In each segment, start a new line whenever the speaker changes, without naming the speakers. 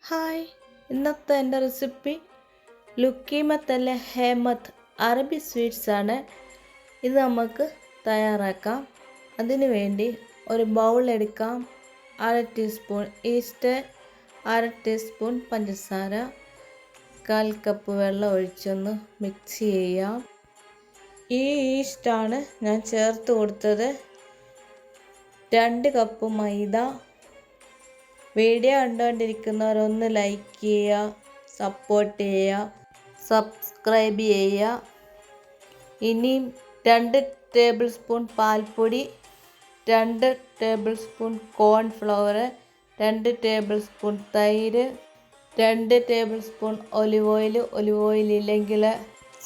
Hi, ഇന്നത്തെ എൻ്റെ recipe ലുക്കീമത്ത് അല്ലെ ഹേമത്ത് അറബി സ്വീറ്റ്സ് ആണ്. ഇത് നമുക്ക് തയ്യാറാക്കാം. അതിനു വേണ്ടി ഒരു ബൗൾ എടുക്കാം. 1/2 ടീസ്പൂൺ ഈസ്റ്റ്, 1/2 ടീസ്പൂൺ പഞ്ചസാര, 1/4 കപ്പ് വെള്ളം ഒഴിച്ചൊന്ന് മിക്സ് ചെയ്യാം. ഈ ഈസ്റ്റാണ് ഞാൻ ചേർത്ത് കൊടുത്തത്. 2 കപ്പ് മൈദ. വീഡിയോ കണ്ടുകൊണ്ടിരിക്കുന്നവരൊന്ന് ലൈക്ക് ചെയ്യുക, സപ്പോർട്ട് ചെയ്യുക, സബ്സ്ക്രൈബ് ചെയ്യുക. ഇനിയും 2 ടേബിൾ സ്പൂൺ പാൽപ്പൊടി, 2 table spoon cornflour, 2 table spoon തൈര്, 2 ടേബിൾ സ്പൂൺ ഒലിവ് ഓയിൽ ഇല്ലെങ്കിൽ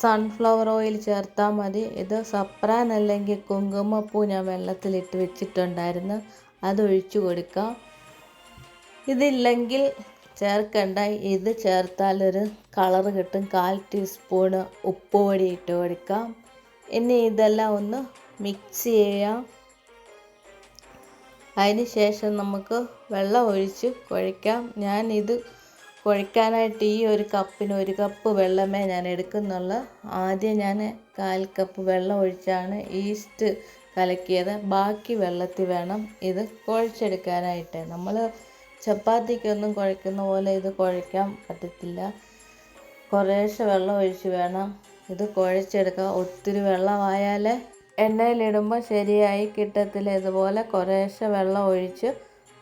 സൺഫ്ലവർ ഓയിൽ ചേർത്താൽ മതി. ഇത് സപ്രാൻ അല്ലെങ്കിൽ കുങ്കുമപ്പൂ ഞാൻ വെള്ളത്തിലിട്ട് വെച്ചിട്ടുണ്ടായിരുന്നു, അതൊഴിച്ചു കൊടുക്കാം. ഇതില്ലെങ്കിൽ ചേർക്കണ്ട, ഇത് ചേർത്താലൊരു കളറ് കിട്ടും. 1/4 ടീസ്പൂണ് ഉപ്പ് പൊടി ഇട്ട് കൊടുക്കാം. ഇനി ഇതെല്ലാം ഒന്ന് മിക്സ് ചെയ്യാം. അതിന് ശേഷം നമുക്ക് വെള്ളം ഒഴിച്ച് കുഴയ്ക്കാം. ഞാനിത് കുഴയ്ക്കാനായിട്ട് ഈ ഒരു കപ്പിന് 1 കപ്പ് വെള്ളമേ ഞാൻ എടുക്കുന്നുള്ളൂ. ആദ്യം ഞാൻ 1/4 കപ്പ് വെള്ളം ഒഴിച്ചാണ് ഈസ്റ്റ് കലക്കിയത്. ബാക്കി വെള്ളത്തിൽ വേണം ഇത് കുഴച്ചെടുക്കാനായിട്ട്. നമ്മൾ ചപ്പാത്തിക്കൊന്നും കുഴയ്ക്കുന്ന പോലെ ഇത് കുഴയ്ക്കാൻ പറ്റത്തില്ല. കുറേശ്ശെ വെള്ളം ഒഴിച്ച് വേണം ഇത് കുഴച്ചെടുക്കാൻ. ഒത്തിരി വെള്ളമായാൽ എണ്ണയിലിടുമ്പോൾ ശരിയായി കിട്ടത്തില്ല. ഇതുപോലെ കുറേശ്ശെ വെള്ളം ഒഴിച്ച്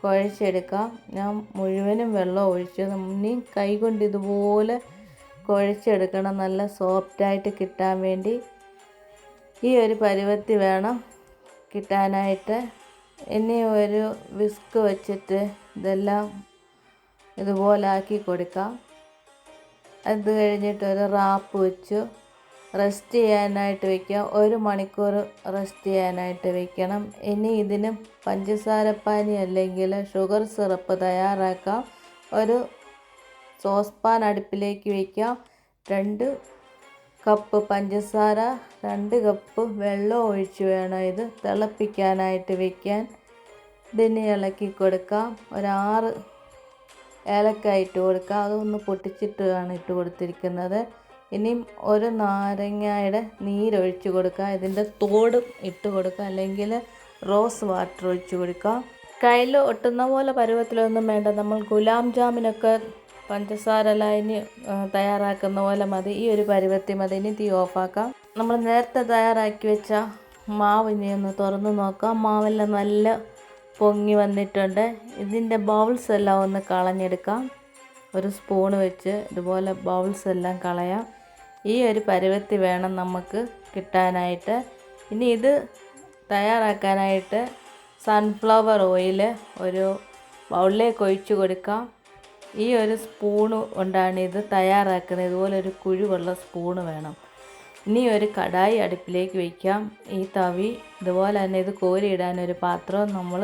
കുഴച്ചെടുക്കാം. ഞാൻ മുഴുവനും വെള്ളം ഒഴിച്ച് ഇനി കൈ കൊണ്ട് ഇതുപോലെ കുഴച്ചെടുക്കണം, നല്ല സോഫ്റ്റായിട്ട് കിട്ടാൻ വേണ്ടി. ഈ ഒരു പരുവത്തിൽ വേണം കിട്ടാനായിട്ട്. ഇനി ഒരു വിസ്ക് വെച്ചിട്ട് ഇതെല്ലാം ഇതുപോലെ ആക്കി കൊടുക്കാം. അത് കഴിഞ്ഞിട്ട് ഒരു റാപ്പ് വെച്ച് റെസ്റ്റ് ചെയ്യാനായിട്ട് വയ്ക്കുക. 1 മണിക്കൂർ റെസ്റ്റ് ചെയ്യാനായിട്ട് വയ്ക്കണം. ഇനി ഇതിന് പഞ്ചസാരപ്പാനി അല്ലെങ്കിൽ ഷുഗർ സിറപ്പ് തയ്യാറാക്കാം. ഒരു സോസ് പാൻ അടുപ്പിലേക്ക് വയ്ക്കാം. 2 കപ്പ് പഞ്ചസാര, 2 കപ്പ് വെള്ളം ഒഴിച്ച് വേണം ഇത് തിളപ്പിക്കാനായിട്ട് വയ്ക്കാൻ. ഇതിന് ഇളക്കി കൊടുക്കാം. 6 ഏലക്കായ ഇട്ട് കൊടുക്കാം. അതൊന്ന് പൊട്ടിച്ചിട്ടാണ് ഇട്ട് കൊടുത്തിരിക്കുന്നത്. ഇനിയും 1 നാരങ്ങയുടെ നീരൊഴിച്ച് കൊടുക്കുക. ഇതിൻ്റെ തോടും ഇട്ട് കൊടുക്കുക, അല്ലെങ്കിൽ റോസ് വാട്ടർ ഒഴിച്ച് കൊടുക്കാം. കയ്യിൽ ഒട്ടുന്ന പോലെ പരുവത്തിലൊന്നും വേണ്ട. നമ്മൾ ഗുലാം ജാമിനൊക്കെ പഞ്ചസാര ലൈന് തയ്യാറാക്കുന്ന പോലെ മതി. ഈ ഒരു പരുവത്തിൽ മതി. ഇനി തീ ഓഫാക്കാം. നമ്മൾ നേരത്തെ തയ്യാറാക്കി വെച്ച മാവ് ഇനി ഒന്ന് തുറന്ന് നോക്കാം. മാവെല്ലാം നല്ല പൊങ്ങി വന്നിട്ടുണ്ട്. ഇതിൻ്റെ ബൗൾസ് എല്ലാം ഒന്ന് കളഞ്ഞെടുക്കാം. ഒരു സ്പൂണ് വെച്ച് ഇതുപോലെ ബൗൾസ് എല്ലാം കളയാം. ഈ ഒരു പരുവത്തിൽ വേണം നമുക്ക് കിട്ടാനായിട്ട്. ഇനി ഇത് തയ്യാറാക്കാനായിട്ട് സൺഫ്ലവർ ഓയിൽ ഒരു ബൗളിലേക്ക് ഒഴിച്ച് കൊടുക്കാം. ഈ ഒരു സ്പൂണ് കൊണ്ടാണ് ഇത് തയ്യാറാക്കുന്നത്. ഇതുപോലെ ഒരു കുഴിവുള്ള സ്പൂണ് വേണം. ഇനി ഒരു കടായി അടുപ്പിലേക്ക് വയ്ക്കാം. ഈ തവി ഇതുപോലെ തന്നെ ഇത് കോരിയിടാൻ ഒരു പാത്രം നമ്മൾ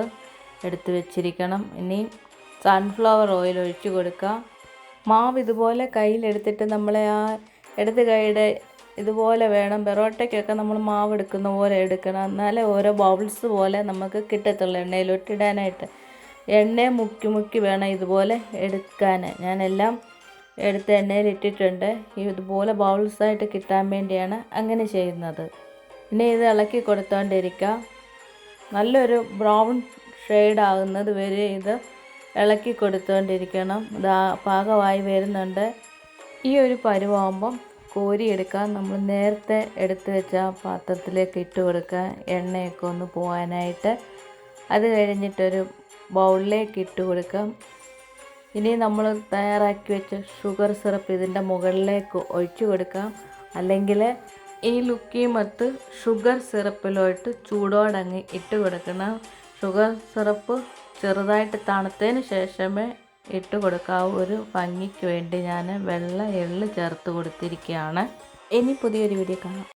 എടുത്ത് വെച്ചിരിക്കണം. ഇനി സൺഫ്ലവർ ഓയിൽ ഒഴിച്ച് കൊടുക്കാം. മാവ് ഇതുപോലെ കയ്യിലെടുത്തിട്ട് നമ്മളെ ആ ഇടത് കൈയുടെ ഇതുപോലെ വേണം. പെറോട്ടയ്ക്കൊക്കെ നമ്മൾ മാവ് എടുക്കുന്ന പോലെ എടുക്കണം. എന്നാലേ ഓരോ ബൗൾസ് പോലെ നമുക്ക് കിട്ടത്തുള്ളൂ എണ്ണയിലോട്ട് ഇടാനായിട്ട്. എണ്ണ മുക്കി വേണം ഇതുപോലെ എടുക്കാൻ. ഞാനെല്ലാം എടുത്ത് എണ്ണയിൽ ഇട്ടിട്ടുണ്ട്. ഇതുപോലെ ബൗൾസായിട്ട് കിട്ടാൻ വേണ്ടിയാണ് അങ്ങനെ ചെയ്യുന്നത്. ഇനി ഇത് ഇളക്കി കൊടുത്തോണ്ടിരിക്കാം. നല്ലൊരു ബ്രൗൺ ഷെയ്ഡ് ആകുന്നത് വരെ ഇത് ഇളക്കി കൊടുത്തുകൊണ്ടിരിക്കണം. പാകമായി വരുന്നുണ്ട്. ഈ ഒരു പരുവാകുമ്പം കോരിയെടുക്കാൻ നമ്മൾ നേരത്തെ എടുത്ത് വെച്ച പാത്രത്തിലേക്ക് ഇട്ട് കൊടുക്കുക, എണ്ണയൊക്കെ ഒന്ന് പോകാനായിട്ട്. അത് കഴിഞ്ഞിട്ടൊരു ബൗളിലേക്ക് ഇട്ട് കൊടുക്കാം. ഇനി നമ്മൾ തയ്യാറാക്കി വെച്ച ഷുഗർ സിറപ്പ് ഇതിൻ്റെ മുകളിലേക്ക് ഒഴിച്ചു കൊടുക്കാം. അല്ലെങ്കിൽ ഈ ലുക്കീമത്ത് ഷുഗർ സിറപ്പിലോട്ട് ചൂടോടങ്ങ് ഇട്ട് കൊടുക്കണം. ഷുഗർ സിറപ്പ് ചെറുതായിട്ട് തണുത്തതിന് ശേഷമേ ഇട്ട് കൊടുക്കാവൂ. ഒരു ഭംഗിക്ക് വേണ്ടി ഞാൻ വെള്ള എള്ള് ചേർത്ത് കൊടുത്തിരിക്കുകയാണ്. ഇനി പുതിയൊരു വീഡിയോ കാണാം.